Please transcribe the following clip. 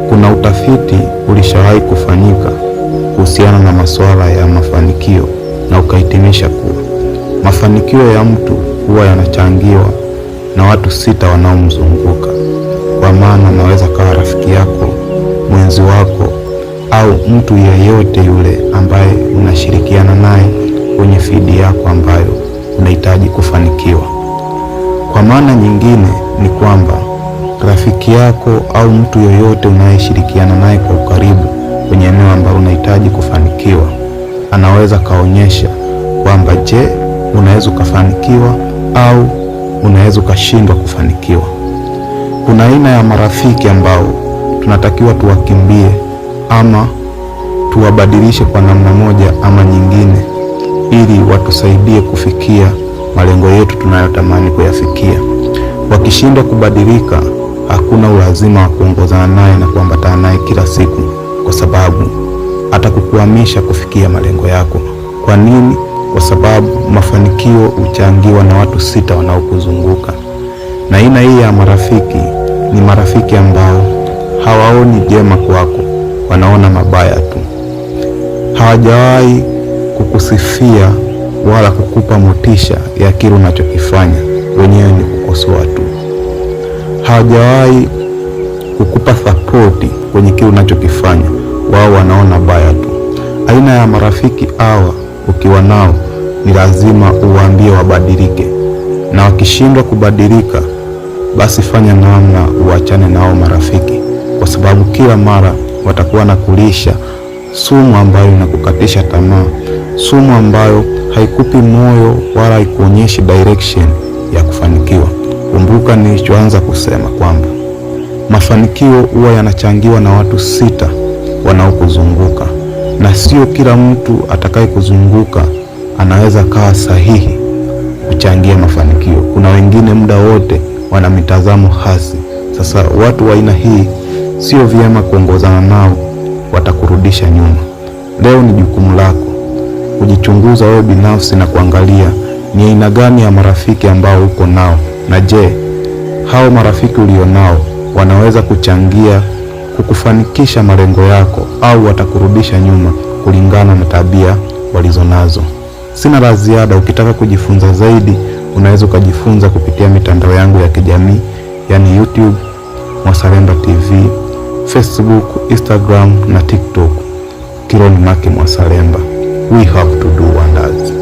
Kuna utafiti ulishawahi kufanyika kuhusiana na masuala ya mafanikio na ukahitimisha kuwa mafanikio ya mtu huwa yanachangiwa na watu 6 wanaomzunguka. Kwa maana anaweza kawa rafiki yako, mwenzi wako, au mtu yeyote yule ambaye unashirikiana naye kwenye fidi yako ambayo unahitaji kufanikiwa. Kwa maana nyingine ni kwamba rafiki yako au mtu yoyote unayeshirikiana naye kwa ukaribu kwenye eneo ambalo unahitaji kufanikiwa anaweza kaonyesha kwamba je, unaweza ukafanikiwa au unaweza ukashindwa kufanikiwa. Kuna aina ya marafiki ambao tunatakiwa tuwakimbie ama tuwabadilishe kwa namna moja ama nyingine, ili watusaidie kufikia malengo yetu tunayotamani kuyafikia. Wakishindwa kubadilika, hakuna ulazima wa kuongozana naye na kuambatana naye kila siku, kwa sababu atakukwamisha kufikia malengo yako. Kwa nini? Kwa sababu mafanikio huchangiwa na watu 6 wanaokuzunguka. Na aina hii ya marafiki ni marafiki ambao hawaoni jema kwako, wanaona mabaya tu. Hawajawahi kukusifia wala kukupa motisha ya kile unachokifanya, wenyewe ni kukosoa tu. Hawajawahi kukupa sapoti kwenye kile unachokifanya, wao wanaona baya tu. Aina ya marafiki hawa ukiwa nao ni lazima uwaambie wabadilike, na wakishindwa kubadilika, basi fanya namna uachane nao marafiki, kwa sababu kila mara watakuwa na kulisha sumu ambayo inakukatisha tamaa, sumu ambayo haikupi moyo wala haikuonyeshi direction ya kufanikiwa. Kumbuka nilichoanza kusema kwamba mafanikio huwa yanachangiwa na watu 6 wanaokuzunguka, na sio kila mtu atakaye kuzunguka anaweza kawa sahihi kuchangia mafanikio. Kuna wengine muda wote wana mitazamo hasi. Sasa watu wa aina hii sio vyema kuongozana nao, watakurudisha nyuma. Leo ni jukumu lako kujichunguza wewe binafsi na kuangalia ni aina gani ya marafiki ambao uko nao, na je, hao marafiki ulionao wanaweza kuchangia kukufanikisha malengo yako au watakurudisha nyuma kulingana na tabia walizonazo. Sina la ziada. Ukitaka kujifunza zaidi, unaweza ukajifunza kupitia mitandao yangu ya kijamii, yani YouTube Mwasalemba TV, Facebook, Instagram na TikTok. Kilon Maki Mwasalemba. We have to do wonders.